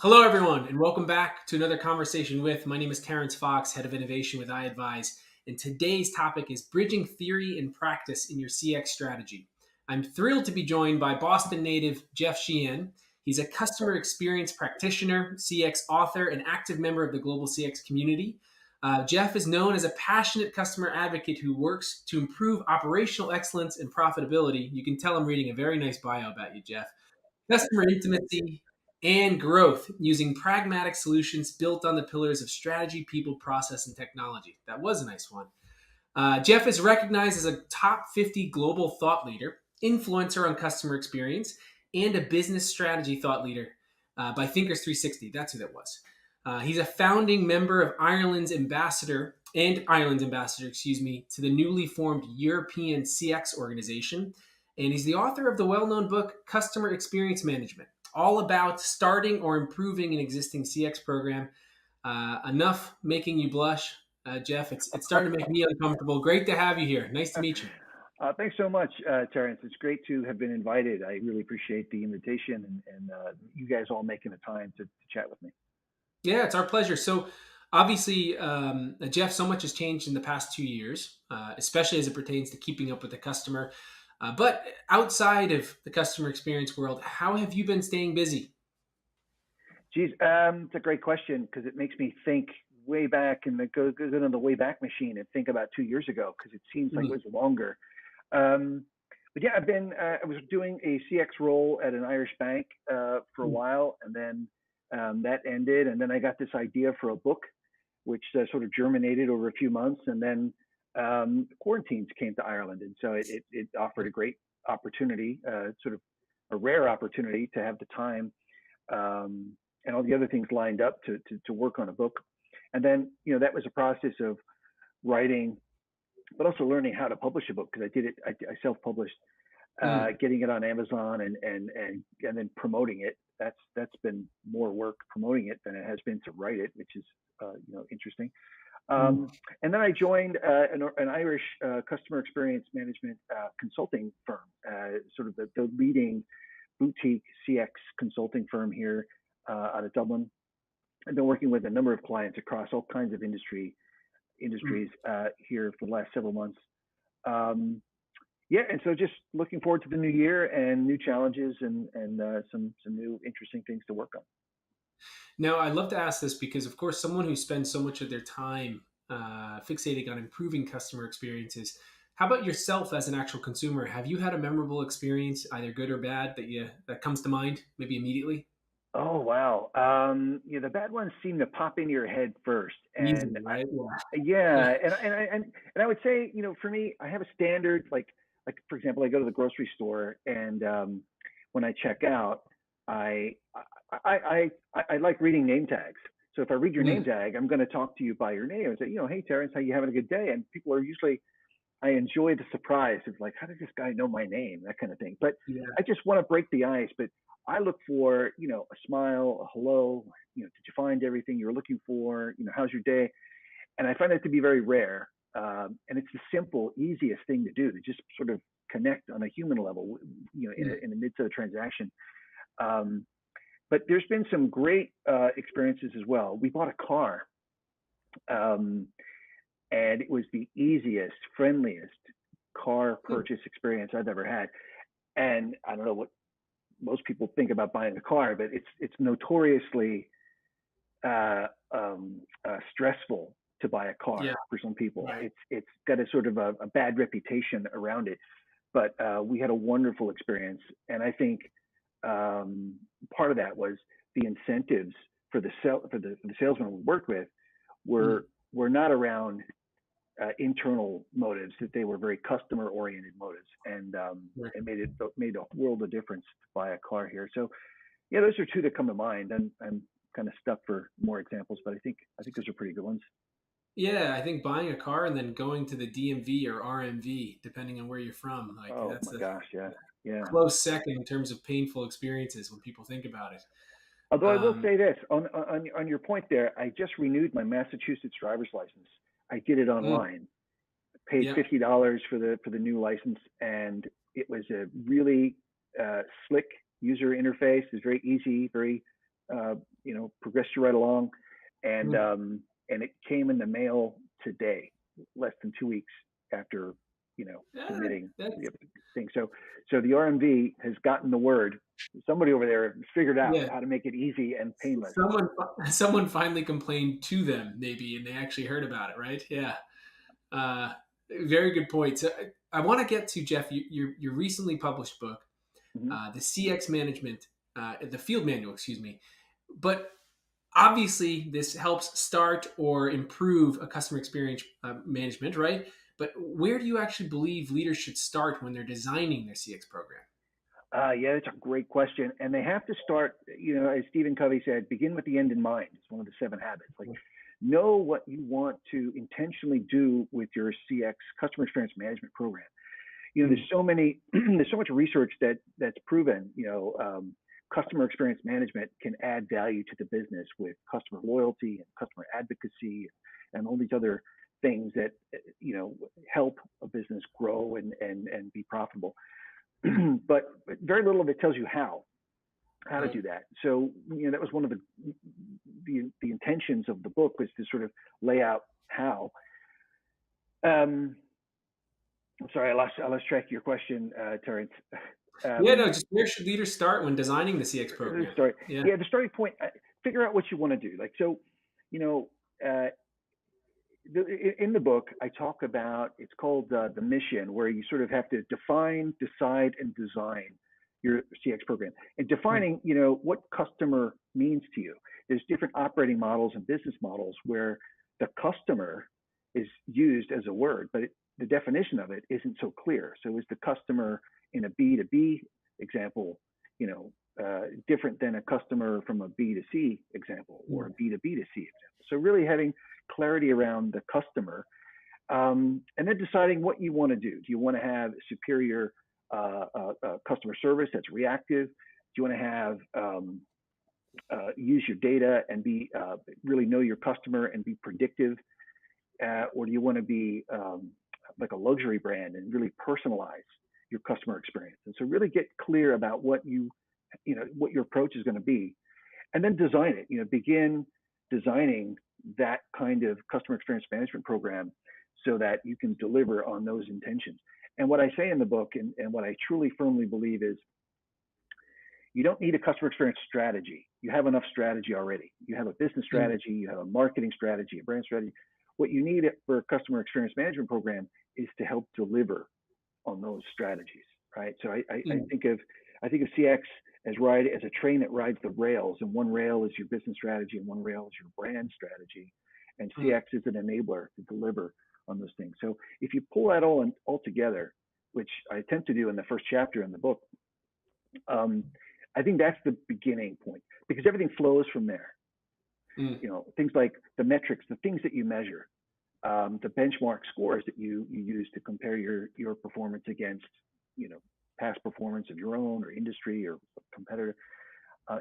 Hello, everyone, and welcome back to another conversation with. My name is Terrence Fox, Head of Innovation with iAdvise, and today's topic is bridging theory and practice in your CX strategy. I'm thrilled to be joined by Boston native Jeff Sheehan. He's a customer experience practitioner, CX author, and active member of the global CX community. Jeff is known as a passionate customer advocate who works to improve operational excellence and profitability. You can tell I'm reading a very nice bio about you, Jeff. Customer intimacy and growth using pragmatic solutions built on the pillars of strategy, people, process, and technology. That was a nice one. Jeff is recognized as a top 50 global thought leader, influencer on customer experience, and a business strategy thought leader by Thinkers 360. That's who that was. He's a founding member of Ireland's ambassador, to the newly formed European CX organization. And he's the author of the well-known book Customer Experience Management, all about starting or improving an existing CX program. Enough making you blush, Jeff. It's starting to make me uncomfortable. Great to have you here. Nice to meet you. Thanks so much, Terrence. It's great to have been invited. I really appreciate the invitation and you guys all making the time to chat with me. Yeah, it's our pleasure. So, obviously, Jeff, so much has changed in the past 2 years, especially as it pertains to keeping up with the customer. But outside of the customer experience world, how have you been staying busy? Geez, it's a great question because it makes me think way back and go on the way back machine and think about 2 years ago because it seems like it Mm, was longer. Um, but yeah, I was doing a CX role at an Irish bank for a mm, while, and then that ended, and then I got this idea for a book, which sort of germinated over a few months, and then quarantines came to Ireland, and so it offered a great opportunity, sort of a rare opportunity to have the time and all the other things lined up to work on a book. And then, that was a process of writing, but also learning how to publish a book because I self-published, mm. getting it on Amazon and then promoting it. That's been more work promoting it than it has been to write it, which is interesting. Mm. And then I joined an Irish customer experience management consulting firm, sort of the leading boutique CX consulting firm here out of Dublin. I've been working with a number of clients across all kinds of industries Mm. here for the last several months. Um, yeah, and so just looking forward to the new year and new challenges and some new interesting things to work on. Now, I'd love to ask this because, of course, someone who spends so much of their time fixating on improving customer experiences. How about yourself as an actual consumer? Have you had a memorable experience, either good or bad, that comes to mind, maybe immediately? Oh wow, the bad ones seem to pop into your head first, and Easily, right? Yeah. yeah, and I would say, for me, I have a standard like for example, I go to the grocery store and when I check out, I I like reading name tags. So if I read your name Mm. tag, I'm going to talk to you by your name and say, hey Terrence, how you having a good day? And people are usually I enjoy the surprise of like, how does this guy know my name? That kind of thing. But Yeah. I just want to break the ice. But I look for, a smile, a hello. Did you find everything you were looking for? How's your day? And I find that to be very rare. And it's the simple, easiest thing to do to just sort of connect on a human level, Mm. in the midst of a transaction. Um, but there's been some great experiences as well. We bought a car, um, and it was the easiest, friendliest car Mm. purchase experience I've ever had. And I don't know what most people think about buying a car, but it's notoriously uh, stressful to buy a Yeah. car for some people. Right. It's got a sort of a bad reputation around it. But we had a wonderful experience, and I think um, part of that was the incentives for the salesman we worked with Mm. were not around internal motives, that they were very customer oriented motives, and Right. it made a world of difference to buy a car here. So yeah, those are two that come to mind. I'm kind of stuck for more examples, but I think those are pretty good ones. Yeah, I think buying a car and then going to the DMV or RMV, depending on where you're from, like Oh that's my a gosh, yeah, yeah. close second in terms of painful experiences when people think about it. Although I will Um, say this on your point there, I just renewed my Massachusetts driver's license. I did it mm, online, paid yeah. $50 for the new license, and it was a really slick user interface. It's very easy, very uh, progressed you right along, and Mm. it came in the mail today, less than 2 weeks after Yeah, submitting that's the thing. So the RMV has gotten the word. Somebody over there has figured out yeah. how to make it easy and painless. Someone finally complained to them, maybe, and they actually heard about it, right? Yeah. Uh, Very good point. So I want to get to Jeff. Your recently published book, Hmm. the CX management, the field manual, excuse me. But obviously, this helps start or improve a customer experience management, right? But where do you actually believe leaders should start when they're designing their CX program? Yeah, that's a great question. And they have to start, as Stephen Covey said, begin with the end in mind. It's one of the 7 habits. Like, know what you want to intentionally do with your CX, customer experience management program. There's Mm, so many, there's so much research that's proven, customer experience management can add value to the business with customer loyalty and customer advocacy and all these other things that, help a business grow and be profitable. mm, But very little of it tells you how to right. do that. So that was one of the intentions of the book, was to sort of lay out how. Um, I'm sorry, I lost track of your question, Terrence. Yeah, no, Um, just where should leaders start when designing the CX the program? story, Yeah. yeah, the starting point. Figure out what you want to do. Like, so, you know, uh, in the book, I talk about, it's called the mission, where you sort of have to define, decide, and design your CX program. And Mm, defining, what customer means to you. There's different operating models and business models where the customer is used as a word, but the definition of it isn't so clear. So is the customer in a B2B example, different than a customer from a B2C example or mm, a B2B2C example? So really having clarity around the customer, and then deciding what you want to do. Do you want to have superior customer service that's reactive? Do you want to have use your data and be really know your customer and be predictive, or do you want to be like a luxury brand and really personalize your customer experience? And so really get clear about what your approach is going to be, and then design it. Begin designing that kind of customer experience management program so that you can deliver on those intentions. And what I say in the book, and what I truly firmly believe, is you don't need a customer experience strategy. You have enough strategy already. You have a business mm, strategy, you have a marketing strategy, a brand strategy. What you need for a customer experience management program is to help deliver on those strategies, right? So I mm, think of CX as a train that rides the rails, and one rail is your business strategy, and one rail is your brand strategy, and mm. CX is an enabler to deliver on those things. So if you pull that all together, which I attempt to do in the first chapter in the book, um, I think that's the beginning point, because everything flows from there. Mm. Things like the metrics, the things that you measure, the benchmark scores that you use to compare your performance against, past performance of your own or industry or competitor.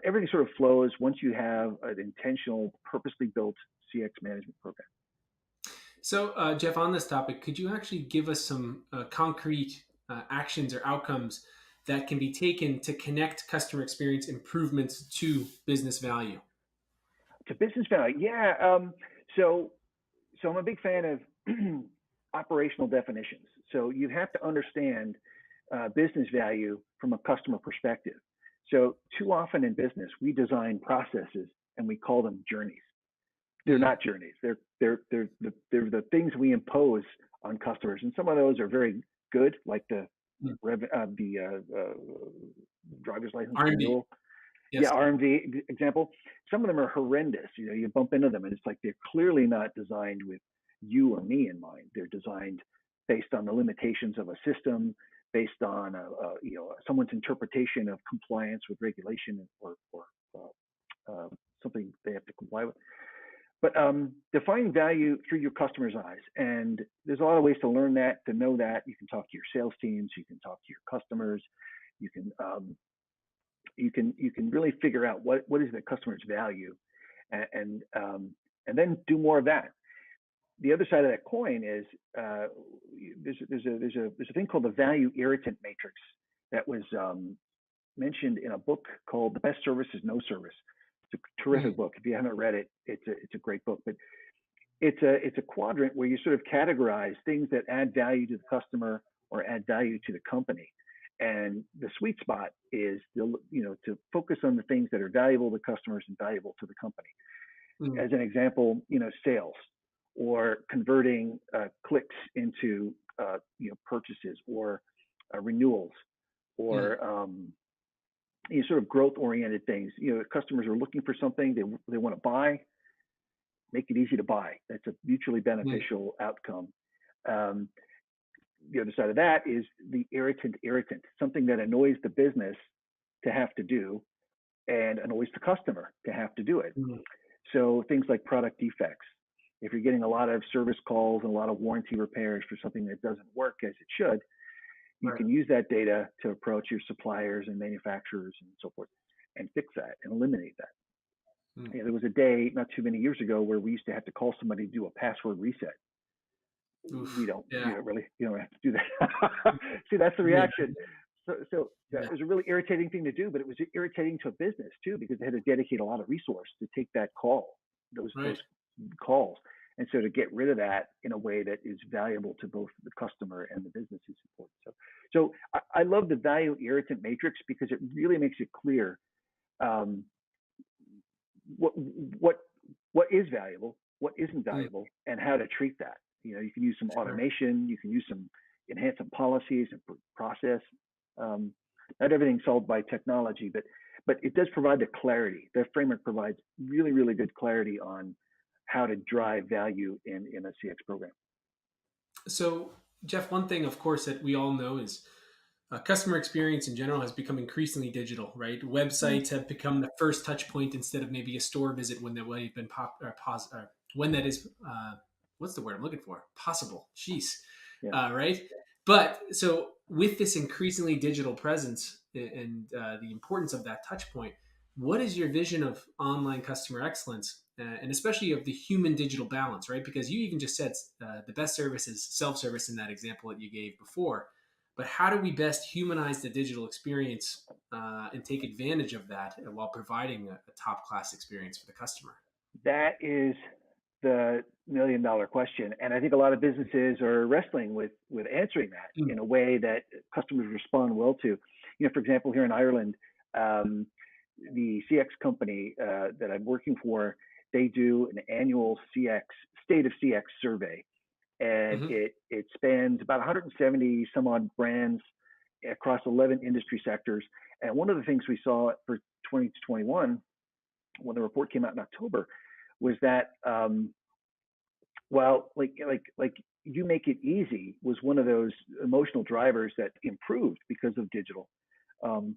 Everything sort of flows once you have an intentional, purposely built CX management program. So, Jeff, on this topic, could you actually give us some concrete actions or outcomes that can be taken to connect customer experience improvements to business value? To business value, yeah. So, so I'm a big fan of operational definitions. So you have to understand business value from a customer perspective. So too often in business, we design processes and we call them journeys. They're Mm, not journeys. They're the things we impose on customers, and some of those are very good, like the mm. driver's license R&D, renewal. Yeah, yes. RMV example. Some of them are horrendous. You bump into them, and it's like they're clearly not designed with you or me in mind. They're designed based on the limitations of a system, based on someone's interpretation of compliance with regulation, or something they have to comply with. But define value through your customer's eyes, and there's a lot of ways to learn that, to know that. You can talk to your sales teams, you can talk to your customers, you can really figure out what is the customer's value, and and then do more of that. The other side of that coin is there's a thing called the value irritant matrix that was mentioned in a book called The Best Service is No Service. It's a terrific Mm, book. If you haven't read it, it's a great book. But it's a quadrant where you sort of categorize things that add value to the customer or add value to the company. And the sweet spot is to focus on the things that are valuable to customers and valuable to the company. mm, As an example, sales or converting clicks into purchases or renewals mm. or sort of growth oriented things. Customers are looking for something they want to buy, make it easy to buy. That's a mutually Mm, beneficial outcome. Um, the other side of that is the irritant, something that annoys the business to have to do and annoys the customer to have to do it. mm. So things like product defects. If you're getting a lot of service calls and a lot of warranty repairs for something that doesn't work as it should, you Right. can use that data to approach your suppliers and manufacturers and so forth and fix that and eliminate that. Mm. There was a day not too many years ago where we used to have to call somebody to do a password reset. We Oof. don't, Yeah. you don't have to do that. See, that's the Yeah. reaction. So that Yeah. was a really irritating thing to do, but it was irritating to a business too because they had to dedicate a lot of resource to take that call, those Right. calls, and so to get rid of that in a way that is valuable to both the customer and the business is important. So I love the value irritant matrix because it really makes it clear um, what what what is valuable, what isn't Mm. valuable, and how to treat that. You can use some Sure. automation, you can use some enhance some policies and process. Um, Not everything's solved by technology, but it does provide the clarity. The framework provides really good clarity on how to drive value in a CX program. So, Jeff, one thing, of course, that we all know is customer experience in general has become increasingly digital, right? Mm, Websites have become the first touch point instead of maybe a store visit when that would have been when that is what's the word I'm looking for? Possible. Jeez. yeah, Right. But so with this increasingly digital presence and the importance of that touch point, what is your vision of online customer excellence and especially of the human digital balance, right? Because you even just said the best service is self service in that example that you gave before. But how do we best humanize the digital experience and take advantage of that while providing a top class experience for the customer? that is the $1 million question, and I think a lot of businesses are wrestling with answering that Mm, in a way that customers respond well to. For example, here in Ireland, um, the CX company that I'm working for, they do an annual state of CX survey, and hmm it spans about 170 some odd brands across 11 industry sectors. And one of the things we saw for 2021 when the report came out in October was that well, like you make it easy was one of those emotional drivers that improved because of digital.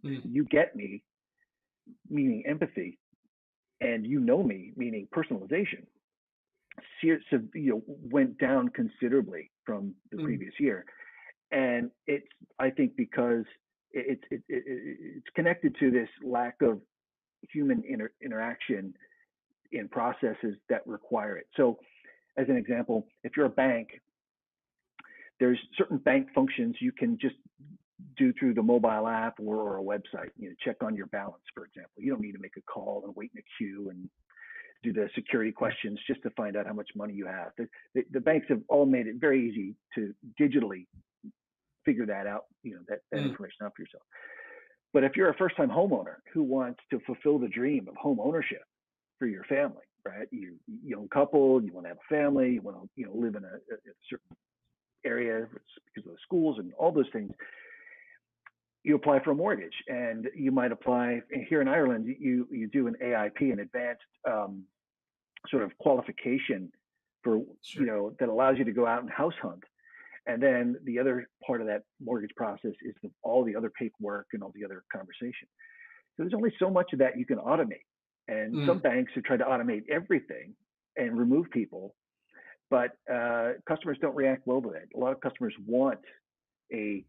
mm, You get me, meaning empathy, and you know me, meaning personalization. So, went down considerably from the mm, previous year, and it's I think because it's connected to this lack of human interaction in processes that require it. So, as an example, if you're a bank, there's certain bank functions you can just do through the mobile app or a website. Check on your balance, for example. You don't need to make a call and wait in a queue and do the security questions just to find out how much money you have. The banks have all made it very easy to digitally figure that out, that mm, information out for yourself. But if you're a first-time homeowner who wants to fulfill the dream of home ownership for your family, right? Young couple, you want to have a family, you want to live in a certain area because of the schools and all those things. You apply for a mortgage, and you might apply here in Ireland. You do an AIP, an advanced sort of qualification for sure. that allows you to go out and house hunt. And then the other part of that mortgage process is all the other paperwork and all the other conversation. So there's only so much of that you can automate. And some Mm, banks have tried to automate everything and remove people, but customers don't react well to that. A lot of customers want a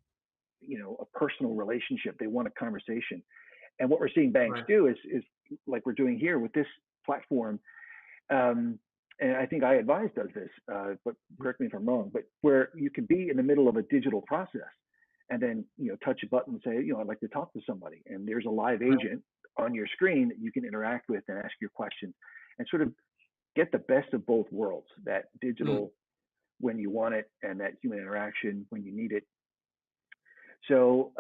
a personal relationship. They want a conversation. And what we're seeing banks right. do is like we're doing here with this platform. Um, and I think iAdvise does this, but correct me if I'm wrong. But where you can be in the middle of a digital process, and then touch a button and say, I'd like to talk to somebody, and there's a live Right. agent on your screen that you can interact with and ask your questions and sort of get the best of both worlds, that Mm. digital when you want it and that human interaction when you need it. So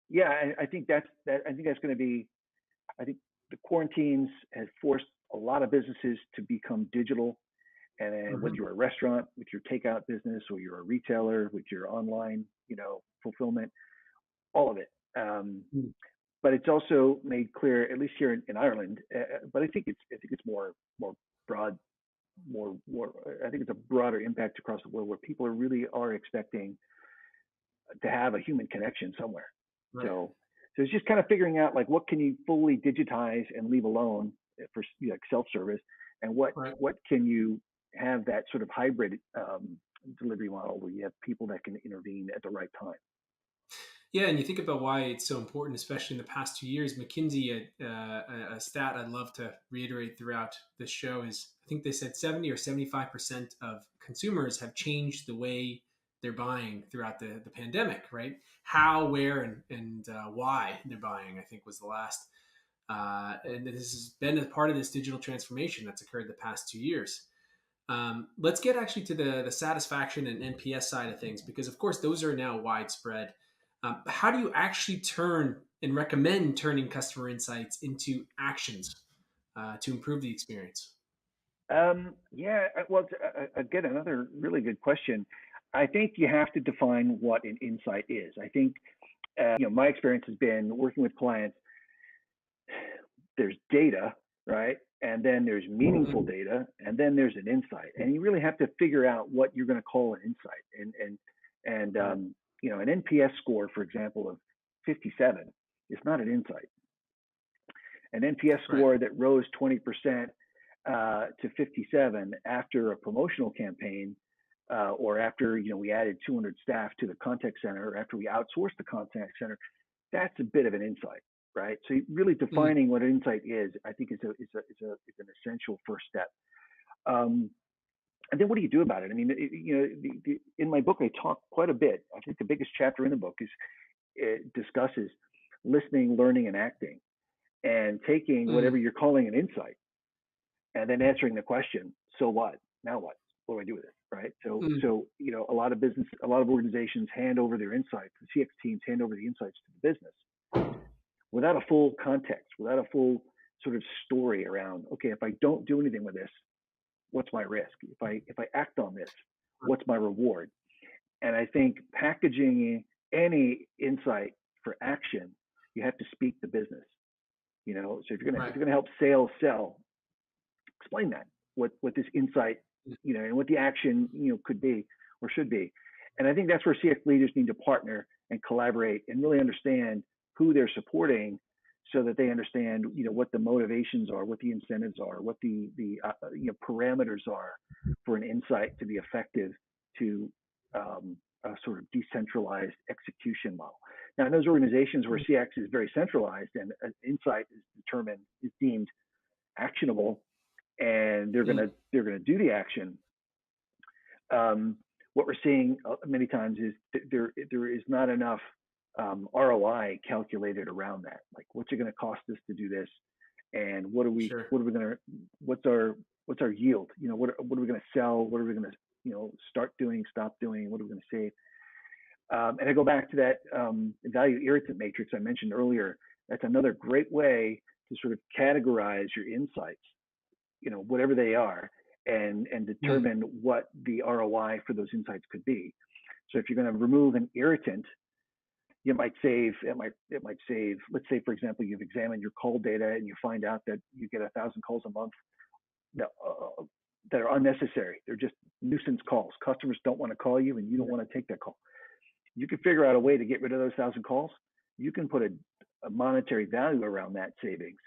yeah, I think I think that's going to be. I think the quarantines has forced a lot of businesses to become digital. And then whether Mhm. you're a restaurant with your takeout business or you're a retailer with your online, fulfillment, all of it. Mm. But it's also made clear, at least here in Ireland, but I think it's more broad, more. I think it's a broader impact across the world where people really are expecting to have a human connection somewhere. Right. So it's just kind of figuring out like what can you fully digitize and leave alone for like self-service, and Right. what can you have that sort of hybrid delivery model where you have people that can intervene at the right time. Yeah, and you think about why it's so important, especially in the past 2 years. McKinsey, a stat I'd love to reiterate throughout this show is I think they said 70 or 75% of consumers have changed the way they're buying throughout the pandemic, right? How, where, and why they're buying, I think was the last. And this has been a part of this digital transformation that's occurred the past 2 years. Let's get actually to the satisfaction and NPS side of things, because of course those are now widespread. How do you actually turn and recommend turning customer insights into actions to improve the experience? Yeah, well, again, another really good question. I think you have to define what an insight is. I think, my experience has been working with clients. There's data, right? And then there's meaningful Mm. data, and then there's an insight. And you really have to figure out what you're going to call an insight. And Right. an NPS score, for example, of 57 is not an insight. An NPS Right. score that rose 20% to 57 after a promotional campaign, or after we added 200 staff to the contact center, or after we outsourced the contact center, that's a bit of an insight, right? So really Mm. defining what an insight is, I think is an essential first step. Um, and then what do you do about it? I mean, in my book, I talk quite a bit. I think the biggest chapter in the book is it discusses listening, learning, and acting, and taking Mm. whatever you're calling an insight and then answering the question, so what? Now what? What do I do with it? Right. Mm. A lot of a lot of organizations hand over their insights. The CX teams hand over the insights to the business without a full context, without a full sort of story around. Okay, if I don't do anything with this, what's my risk? If I act on this, what's my reward? And I think packaging any insight for action, you have to speak the business. So if Right. you're gonna help sales sell, explain that what this insight, Mm. and what the action could be or should be. And I think that's where CX leaders need to partner and collaborate and really understand who they're supporting, so that they understand what the motivations are, what the incentives are, what the parameters are for an insight to be effective to a sort of decentralized execution model. Now, in those organizations where Mm. CX is very centralized and an insight is deemed actionable, and Mm. they're gonna do the action. What we're seeing many times is there is not enough ROI calculated around that. Like, what's it going to cost us to do this, and Sure. what are we going to what's our yield? What are we going to sell? What are we going to start doing, stop doing? What are we going to save? And I go back to that value irritant matrix I mentioned earlier. That's another great way to sort of categorize your insights, whatever they are, and Mm. determine what the ROI for those insights could be. So if you're going to remove an irritant, it might save. Let's say, for example, you've examined your call data and you find out that you get 1,000 calls a month that, that are unnecessary. They're just nuisance calls. Customers don't want to call you, and you don't Yeah. want to take that call. You can figure out a way to get rid of those 1,000 calls. You can put a monetary value around that savings,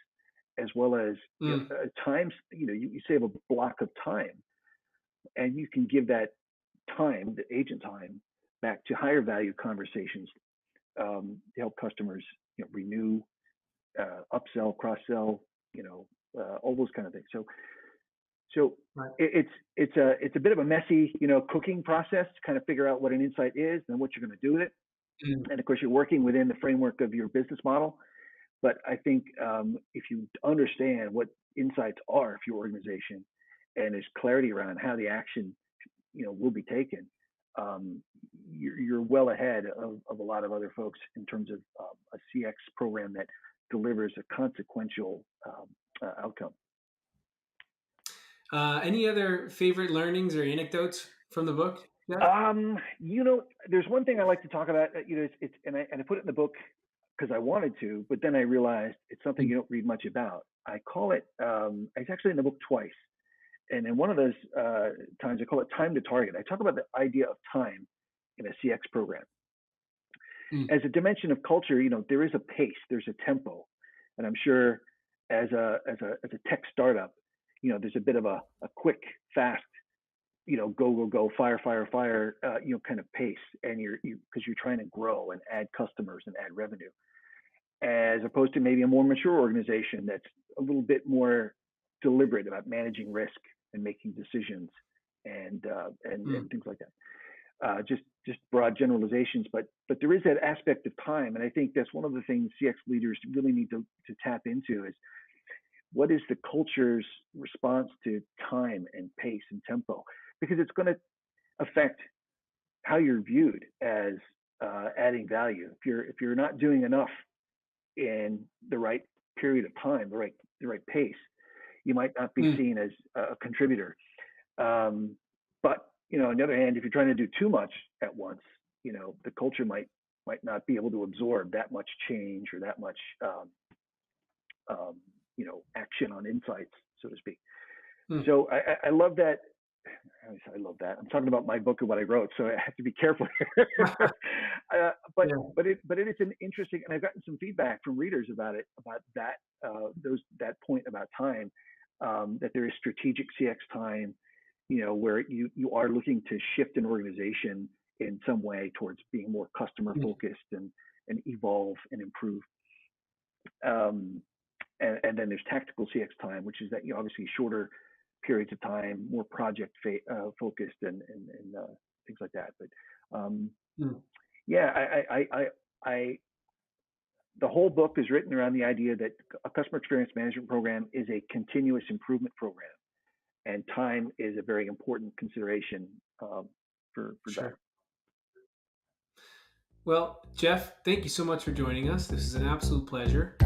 as well as Mm. times. You save a block of time, and you can give that time, the agent time, back to higher value conversations, to help customers renew, upsell, cross sell, all those kind of things. So Right. it's a bit of a messy cooking process to kind of figure out what an insight is and what you're going to do with it. Mm. And of course, you're working within the framework of your business model. But I think if you understand what insights are for your organization, and there's clarity around how the action will be taken, um, you're well ahead of a lot of other folks in terms of a CX program that delivers a consequential outcome. Any other favorite learnings or anecdotes from the book, Jeff? There's one thing I like to talk about. It's and I put it in the book because I wanted to, but then I realized it's something you don't read much about. I call it. It's actually in the book twice, and in one of those times, I call it time to target. I talk about the idea of time in a CX program Mm, as a dimension of culture. There is a pace, there's a tempo, and I'm sure as a tech startup, there's a bit of a quick, fast, go, go, go, fire, fire, fire, kind of pace. And because you're trying to grow and add customers and add revenue, as opposed to maybe a more mature organization that's a little bit more deliberate about managing risk and making decisions and mm, things like that. Just broad generalizations, but there is that aspect of time, and I think that's one of the things CX leaders really need to tap into is what is the culture's response to time and pace and tempo, because it's going to affect how you're viewed as adding value. If you're not doing enough in the right period of time, the right pace, you might not be mm, seen as a contributor. But on the other hand, if you're trying to do too much at once, the culture might not be able to absorb that much change or that much action on insights, so to speak. mm. So I love that. I love that. I'm talking about my book and what I wrote, so I have to be careful here. uh, but Yeah. but it is an interesting, and I've gotten some feedback from readers about it, about that that point about time, that there is strategic CX time, where you are looking to shift an organization in some way towards being more customer Mm, focused and evolve and improve. Um, and then there's tactical CX time, which is that obviously shorter periods of time, more project focused and things like that. But um, mm. yeah, I the whole book is written around the idea that a customer experience management program is a continuous improvement program, and time is a very important consideration for that. Sure. Well, Jeff, thank you so much for joining us. This is an absolute pleasure.